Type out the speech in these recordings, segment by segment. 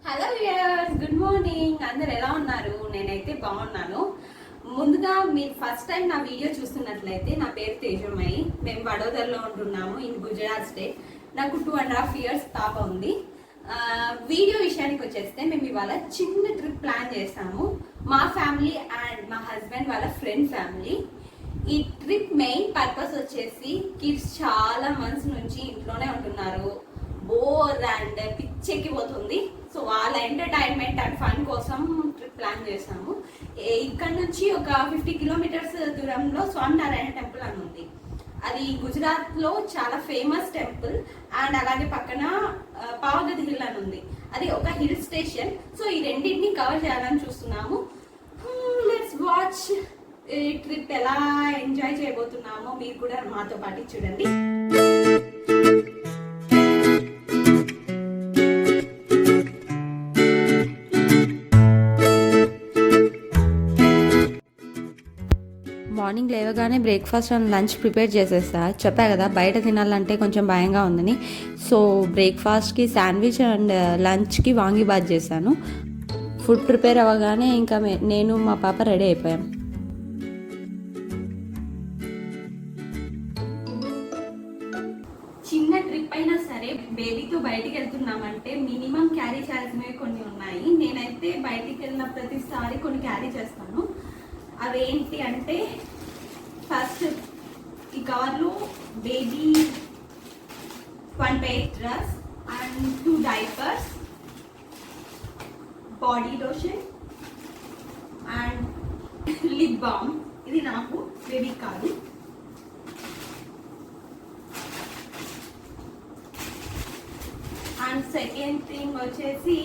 Hello viewers, good morning. అందరు ఎలా ఉన్నారు? నేనైతే బాగున్నాను. ముందుగా మీరు ఫస్ట్ టైం నా వీడియో చూస్తున్నట్లయితే నా పేరు తేజమయ్యి. మేము వడోదరలో ఉంటున్నాము ఇన్ గుజరాత్ స్టేట్. నాకు 2.5 years పాప ఉంది. వీడియో విషయానికి వచ్చేస్తే మేము ఇవాళ చిన్న ట్రిప్ ప్లాన్ చేసాము. మా ఫ్యామిలీ అండ్ మా హస్బెండ్ వాళ్ళ ఫ్రెండ్ ఫ్యామిలీ. ఈ ట్రిప్ మెయిన్ పర్పస్ వచ్చేసి కిడ్స్ చాలా మంత్స్ నుంచి ఇంట్లోనే ఉంటున్నారు, బోర్ అండ్ పిచ్చెక్కిపోతుంది. సో వాళ్ళ ఎంటర్టైన్మెంట్ అండ్ ఫన్ కోసం ట్రిప్ ప్లాన్ చేసాము. ఇక్కడ నుంచి ఒక 50 kilometers దూరంలో స్వామినారాయణ టెంపుల్ అని ఉంది. అది గుజరాత్ లో చాలా ఫేమస్ టెంపుల్. అండ్ అలాగే పక్కన పావగఢ్ హిల్ అని ఉంది. అది ఒక హిల్ స్టేషన్. సో ఈ రెండింటిని కవర్ చేయాలని చూస్తున్నాము. లెట్స్ వాచ్ ఈ ట్రిప్ ఎలా ఎంజాయ్ చేయబోతున్నామో మీరు కూడా మాతో పాటు చూడండి. మార్నింగ్ లేవగానే బ్రేక్ఫాస్ట్ అండ్ లంచ్ ప్రిపేర్ చేసేస్తా. చెప్పా కదా బయట తినాలంటే కొంచెం భయంగా ఉందని. సో బ్రేక్ఫాస్ట్కి శాండ్విచ్ అండ్ లంచ్కి వాంగిబాత్ చేశాను. ఫుడ్ ప్రిపేర్ అవ్వగానే ఇంకా నేను మా పాప రెడీ అయిపోయాం. చిన్న ట్రిప్ అయినా సరే బేబీతో బయటికి వెళ్తున్నామంటే మినిమం క్యారీ చేయాల్సినవి కొన్ని ఉన్నాయి. నేనైతే బయటికి వెళ్ళిన ప్రతిసారి కొన్ని క్యారీ చేస్తాను. అవేంటి అంటే, ఫస్ట్ ఈ కార్లో baby 1 pair dress and 2 diapers, body lotion and lip balm. ఇది నాకు, బేబీ కాదు. అండ్ సెకండ్ థింగ్ వచ్చేసి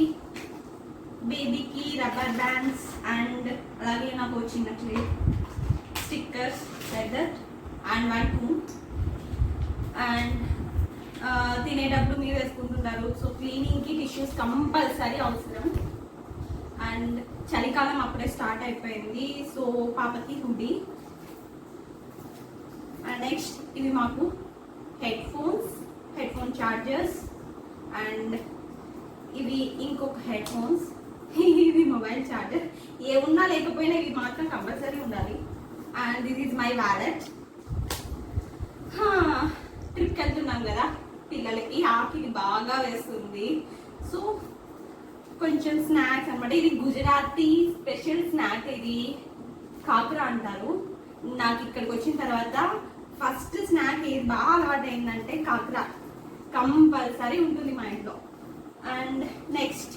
బేబీకి రబ్బర్ బ్యాండ్స్ అండ్ అలాగే నాకు చిన్న stickers like that and 1 comb. And తినేటప్పుడు మీరు వేసుకుంటున్నారు, సో క్లీనింగ్కి టిష్యూస్ కంపల్సరీ అవసరం. అండ్ చలికాలం అప్పుడే స్టార్ట్ అయిపోయింది, సో పాపకి హుడీ. అండ్ నెక్స్ట్ ఇవి మాకు హెడ్ ఫోన్ చార్జర్స్. అండ్ ఇవి ఇంకొక హెడ్ ఫోన్స్. ఇది మొబైల్ చార్జర్. ఏ ఉన్నా లేకపోయినా ఇవి మాత్రం కంపల్సరీ ఉండాలి. And this is my wallet. ట్రిప్కి వెళ్తున్నాం కదా, పిల్లలకి ఆకలి బాగా వేస్తుంది. సో కొంచెం స్నాక్స్ అనమాట. ఇది గుజరాతీ స్పెషల్ స్నాక్. ఇది కాకరా అంటారు. నాకు ఇక్కడికి వచ్చిన తర్వాత ఫస్ట్ స్నాక్ ఏది బాగా అలవాటు అయిందంటే కాకరా. కంపల్సరీ ఉంటుంది మా ఇంట్లో. అండ్ నెక్స్ట్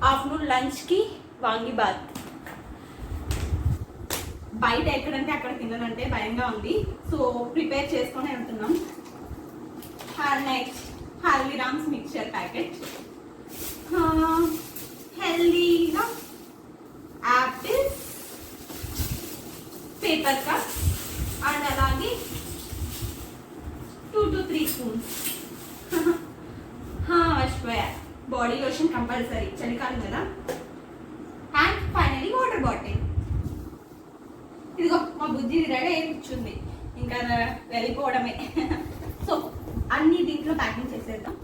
ఆఫ్టర్నూన్ లంచ్కి వాంగిబాత్. బయట ఎక్కడంటే అక్కడ తిననంటే భయంగా ఉంది, సో ప్రిపేర్ చేసుకొని వెళ్తున్నాం. And next Haldiram's mixture packet, హెల్దీగా యాపిల్స్, పేపర్ కప్ అండ్ అలాగే 2 to 3 spoons. మర్చిపోయా, బాడీ లోషన్ కంపల్సరీ, చలికాలం కదా. And finally water bottle. ఇదిగో మా బుజ్జి రెడీ అయి కూర్చుంది, ఇంకా వెళ్ళిపోవడమే. సో అన్ని దీంట్లో ప్యాకింగ్ చేసేద్దాం.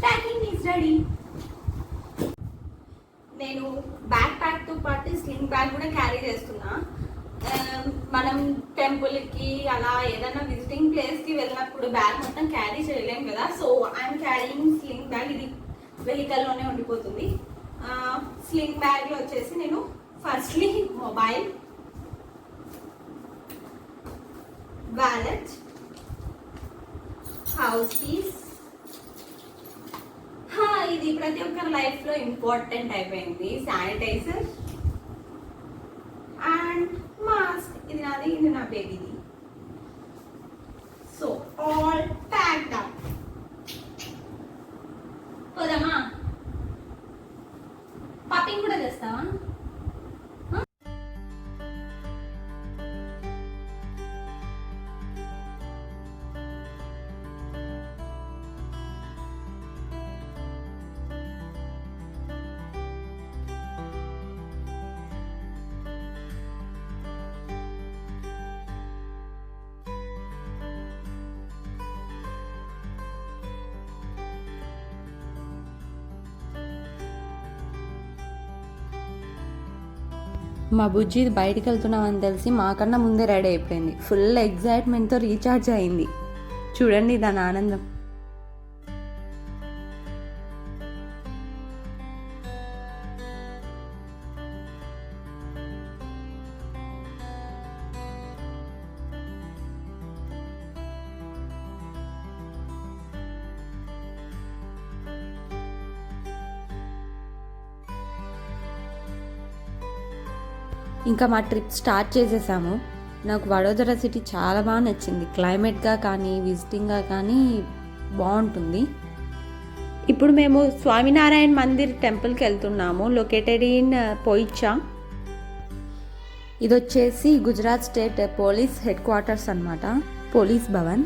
Packing is ready. నేను బ్యాక్ ప్యాక్తో పాటు స్లింగ్ బ్యాగ్ కూడా క్యారీ చేస్తున్నా. మనం టెంపుల్కి అలా ఏదైనా విజిటింగ్ ప్లేస్కి వెళ్ళినప్పుడు బ్యాగ్ మొత్తం క్యారీ చేయలేం కదా. So I'm carrying sling bag. ఇది వెహికల్లోనే ఉండిపోతుంది. స్లింగ్ బ్యాగ్లో వచ్చేసి నేను firstly mobile, wallet, house keys, ఇది ప్రతి ఒక్కరి లైఫ్ లో ఇంపార్టెంట్ అయిపోయింది, శానిటైజర్ అండ్ మాస్క్. ఇది నాది, ఇది నా బేబీది. So all packed up. పోదామా? పాపింగ్ కూడా చేస్తావా? మా బుజ్జి బయటికి వెళ్తున్నామని తెలిసి మాకన్నా ముందే రెడీ అయిపోయింది. ఫుల్ ఎగ్జైట్మెంట్తో రీఛార్జ్ అయింది. చూడండి దాని ఆనందం. ఇంకా మా ట్రిప్ స్టార్ట్ చేసేసాము. నాకు వడోదర సిటీ చాలా బాగా నచ్చింది. క్లైమేట్గా కానీ విజిటింగ్గా కానీ బాగుంటుంది. ఇప్పుడు మేము స్వామినారాయణ మందిర్ టెంపుల్కి వెళ్తున్నాము, లొకేటెడ్ ఇన్ పోయిచ్చా. ఇది వచ్చేసి Gujarat state police head quarters అన్నమాట, పోలీస్ భవన్.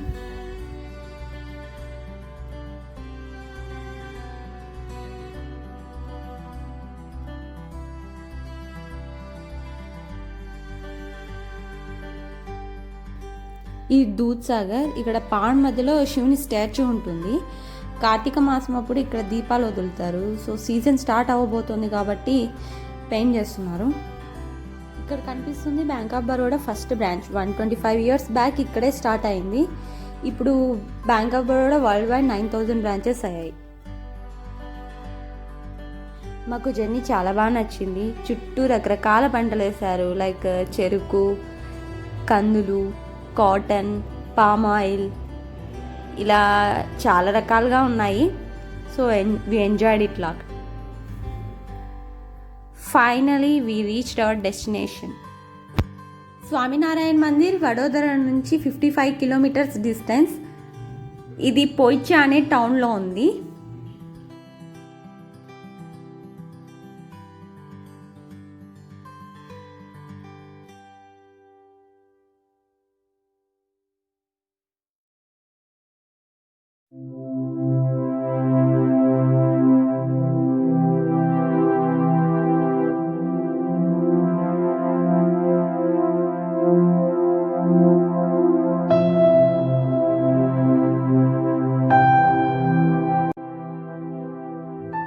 ఈ దూద్ సాగర్, ఇక్కడ పాండ్ మధ్యలో శివుని స్టాచ్యూ ఉంటుంది. కార్తీక మాసం అప్పుడు ఇక్కడ దీపాలు వదులుతారు. సో సీజన్ స్టార్ట్ అవ్వబోతుంది కాబట్టి పెయింట్ చేస్తున్నారు. ఇక్కడ కనిపిస్తుంది bank of Baroda first branch. 125 years back ఇక్కడే స్టార్ట్ అయింది. ఇప్పుడు bank of Baroda world wide 9,000 branches అయ్యాయి. మాకు జర్నీ చాలా బాగా నచ్చింది. చుట్టూ రకరకాల పంటలు వేశారు, లైక్ చెరుకు, కందులు, కాటన్, పామ్ ఆయిల్, ఇలా చాలా రకాలుగా ఉన్నాయి. So we enjoyed it lot. Finally we reached our destination. Swaminarayan Mandir Vadodara నుంచి 55 kilometers డిస్టెన్స్. ఇది పోయిచ్చా అనే టౌన్లో ఉంది.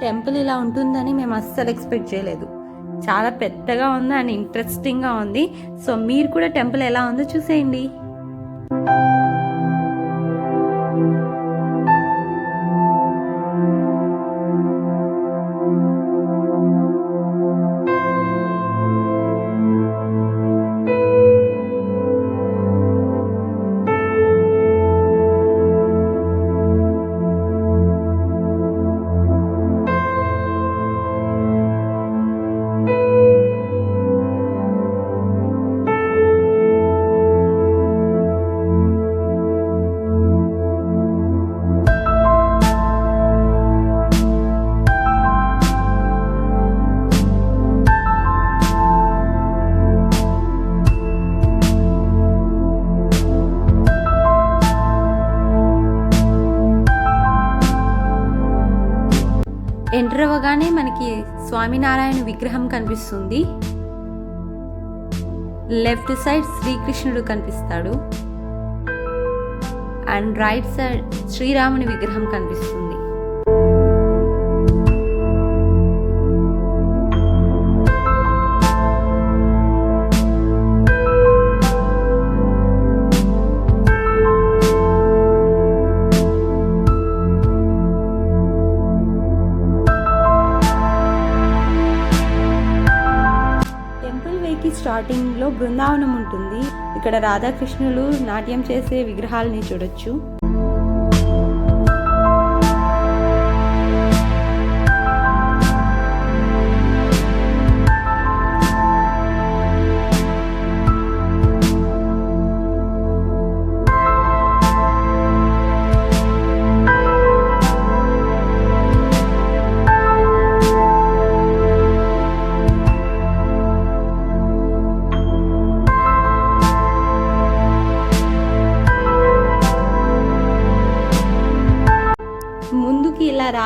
టెంపుల్ ఇలా ఉంటుందని మేము అస్సలు ఎక్స్పెక్ట్ చేయలేదు. చాలా పెద్దగా ఉంది అండ్ ఇంట్రెస్టింగ్గా ఉంది. సో మీరు కూడా టెంపుల్ ఎలా ఉందో చూసేయండి. ఎంటర్ అవ్వగానే మనకి స్వామినారాయణ విగ్రహం కనిపిస్తుంది. లెఫ్ట్ సైడ్ శ్రీకృష్ణుడు కనిపిస్తాడు అండ్ రైట్ సైడ్ శ్రీరాముని విగ్రహం కనిపిస్తుంది. స్టార్టింగ్లో బృందావనం ఉంటుంది. ఇక్కడ రాధాకృష్ణులు నాట్యం చేసే విగ్రహాలని చూడొచ్చు.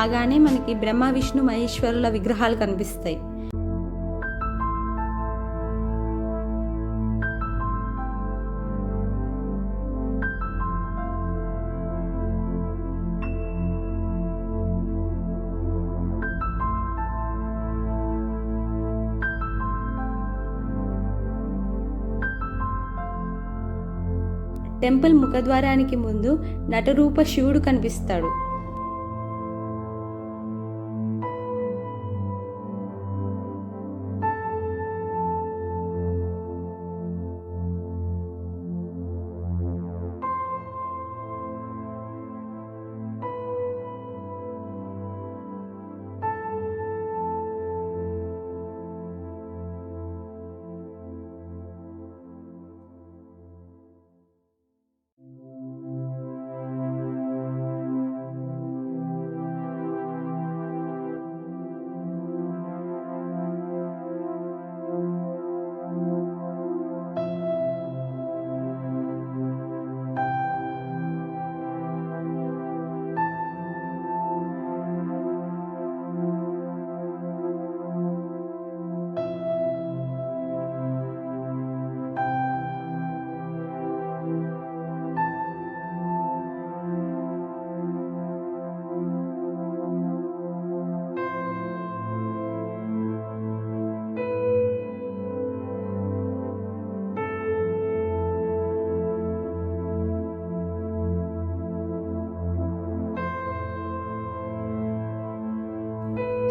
రాగానే మనకి బ్రహ్మ విష్ణు మహేశ్వరుల విగ్రహాలు కనిపిస్తాయి. టెంపుల్ ముఖద్వారానికి ముందు నటరూప శివుడు కనిపిస్తాడు.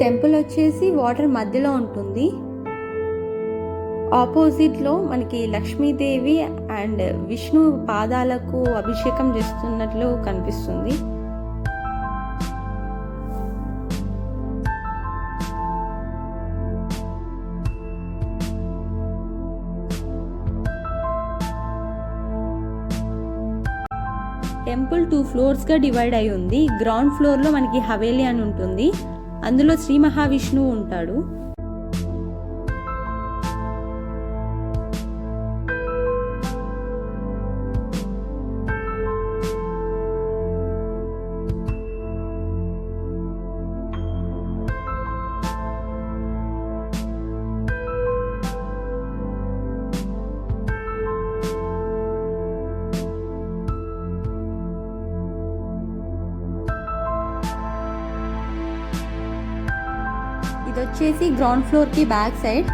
టెంపుల్ వచ్చేసి వాటర్ మధ్యలో ఉంటుంది. ఆపోజిట్లో మనకి లక్ష్మీదేవి అండ్ విష్ణు పాదాలకు అభిషేకం చేస్తున్నట్లు కనిపిస్తుంది. టెంపుల్ 2 ఫ్లోర్స్గా డివైడ్ అయి ఉంది. గ్రౌండ్ ఫ్లోర్లో మనకి హవేలీ అని ఉంటుంది. అందులో శ్రీ మహావిష్ణువు ఉంటాడు. ఇది వచ్చేసి గ్రౌండ్ ఫ్లోర్కి బ్యాక్ సైడ్.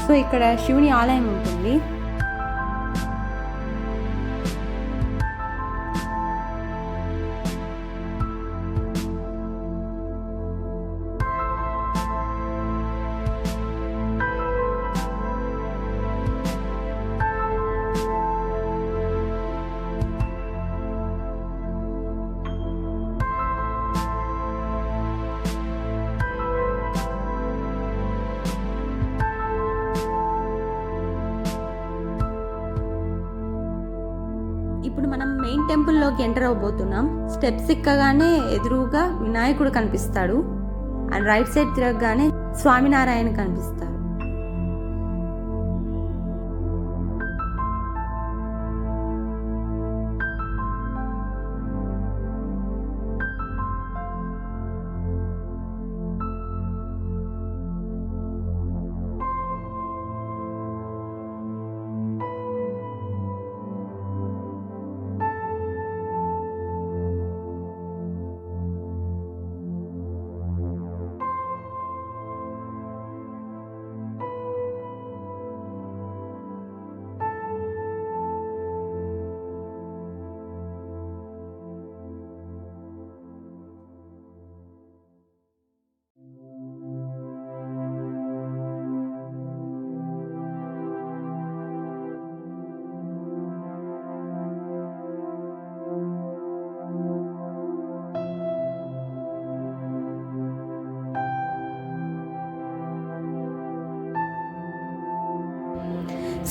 సో ఇక్కడ శివుని ఆలయం ఉంటుంది. ఇప్పుడు మనం మెయిన్ టెంపుల్లోకి ఎంటర్ అవబోతున్నాం. స్టెప్స్ ఎక్కగానే ఎదురుగా వినాయకుడు కనిపిస్తాడు అండ్ రైట్ సైడ్ తిరగగానే స్వామినారాయణ కనిపిస్తారు.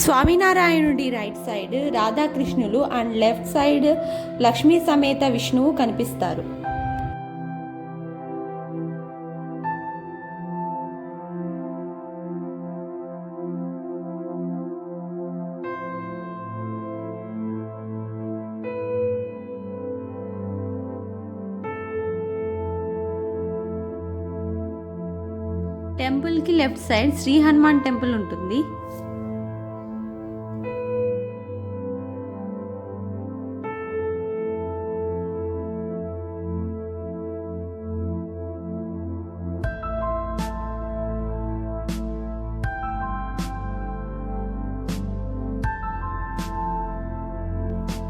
స్వామినారాయణుడి రైట్ సైడ్ రాధాకృష్ణులు అండ్ లెఫ్ట్ సైడ్ లక్ష్మీ సమేత విష్ణువు కనిపిస్తారు. టెంపుల్కి left side Shri Hanuman temple ఉంటుంది.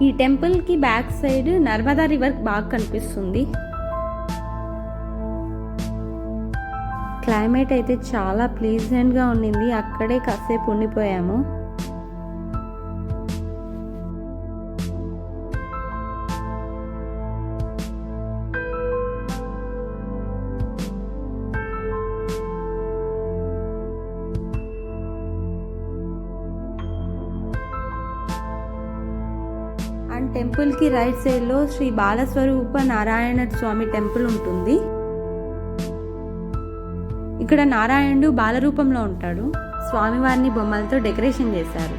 ఈ టెంపుల్కి బ్యాక్ సైడ్ నర్మదా రివర్ బాగా కనిపిస్తుంది. క్లైమేట్ అయితే చాలా ప్లీజెంట్గా ఉండింది. అక్కడే కాసేపు ఉండిపోయాము. అండ్ టెంపుల్కి రైట్ సైడ్లో శ్రీ బాలస్వరూప నారాయణ స్వామి టెంపుల్ ఉంటుంది. ఇక్కడ నారాయణుడు బాలరూపంలో ఉంటాడు. స్వామివారిని బొమ్మలతో డెకరేషన్ చేశారు.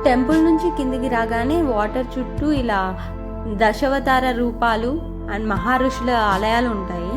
టెంపుల్ నుంచి కిందికి రాగానే వాటర్ చుట్టూ ఇలా దశావతార రూపాలు అండ్ మహర్షుల ఆలయాలు ఉంటాయి.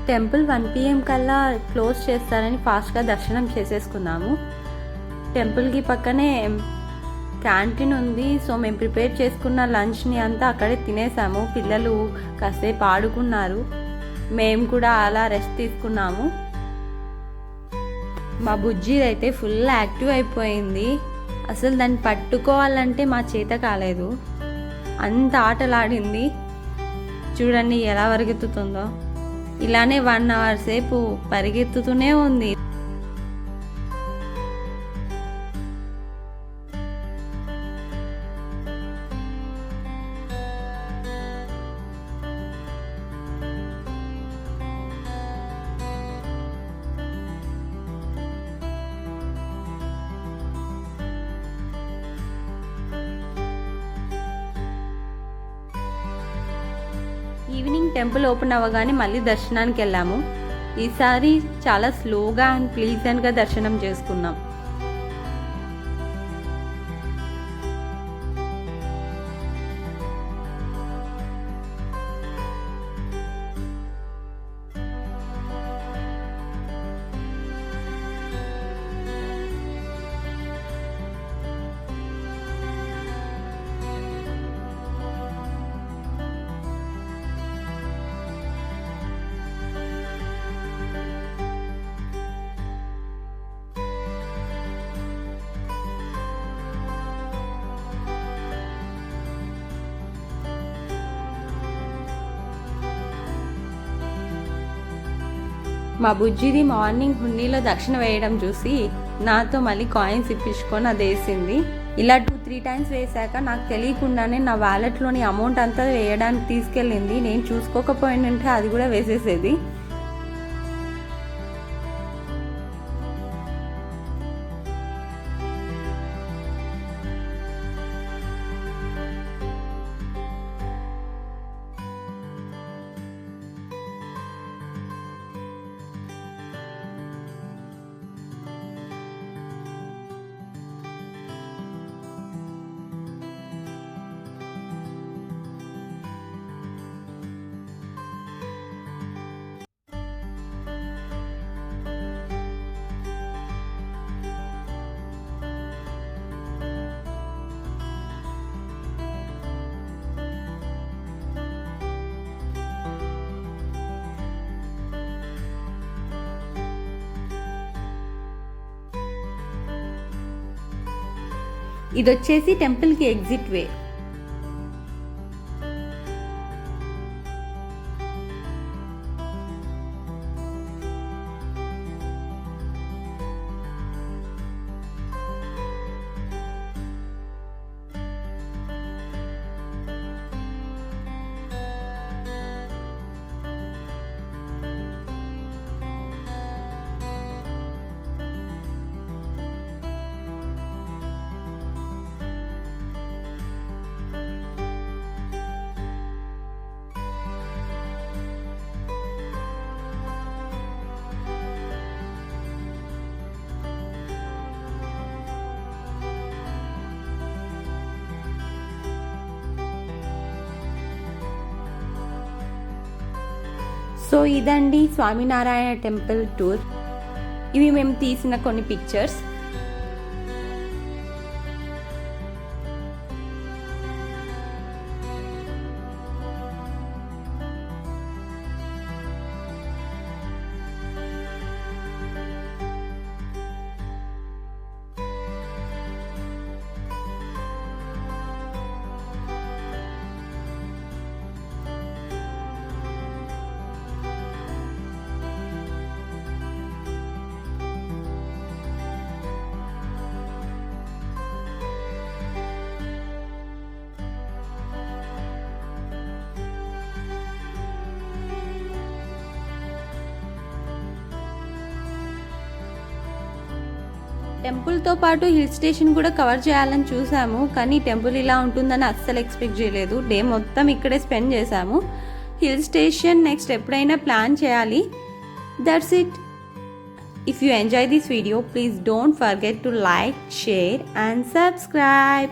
టెంపుల్ 1 PM కల్లా క్లోజ్ చేస్తారని ఫాస్ట్గా దర్శనం చేసేసుకున్నాము. టెంపుల్కి పక్కనే క్యాంటీన్ ఉంది. సో మేము ప్రిపేర్ చేసుకున్న లంచ్ని అంతా అక్కడే తినేసాము. పిల్లలు కాసేపు ఆడుకున్నారు. మేము కూడా అలా రెస్ట్ తీసుకున్నాము. మా బుజ్జి అయితే ఫుల్ యాక్టివ్ అయిపోయింది. అసలు దాన్ని పట్టుకోవాలంటే మా చేత కాలేదు. అంత ఆటలాడింది. చూడండి ఎలా పరిగెత్తుతుందో. ఇలానే 1 hour సేపు పరిగెత్తుతూనే ఉంది. టెంపుల్ ఓపెన్ అవ్వగానే మళ్ళీ దర్శనానికి వెళ్ళాము. ఈసారి చాలా స్లోగా అండ్ ప్లీజెంట్గా దర్శనం చేసుకున్నాం. మా బుజ్జిది మార్నింగ్ హుండీలో దక్షిణ వేయడం చూసి నాతో మళ్ళీ కాయిన్స్ ఇప్పించుకొని అది వేసింది. ఇలా 2-3 టైమ్స్ వేసాక నాకు తెలియకుండానే నా వ్యాలెట్లోని అమౌంట్ అంతా వేయడానికి తీసుకెళ్ళింది. నేను చూసుకోకపోయిందంటే అది కూడా వేసేసేది. ఇది వచ్చేసి టెంపుల్కి ఎగ్జిట్ వే. సో ఇదండి స్వామినారాయణ టెంపుల్ టూర్. ఇవి మేము తీసిన కొన్ని పిక్చర్స్. టెంపుల్తో పాటు హిల్ స్టేషన్ కూడా కవర్ చేయాలని చూసాము, కానీ టెంపుల్ ఇలా ఉంటుందని అస్సలు ఎక్స్పెక్ట్ చేయలేదు. డే మొత్తం ఇక్కడే స్పెండ్ చేసాము. హిల్ స్టేషన్ నెక్స్ట్ ఎప్పుడైనా ప్లాన్ చేయాలి. That's it. If you enjoy this video, please don't forget to like, share and subscribe.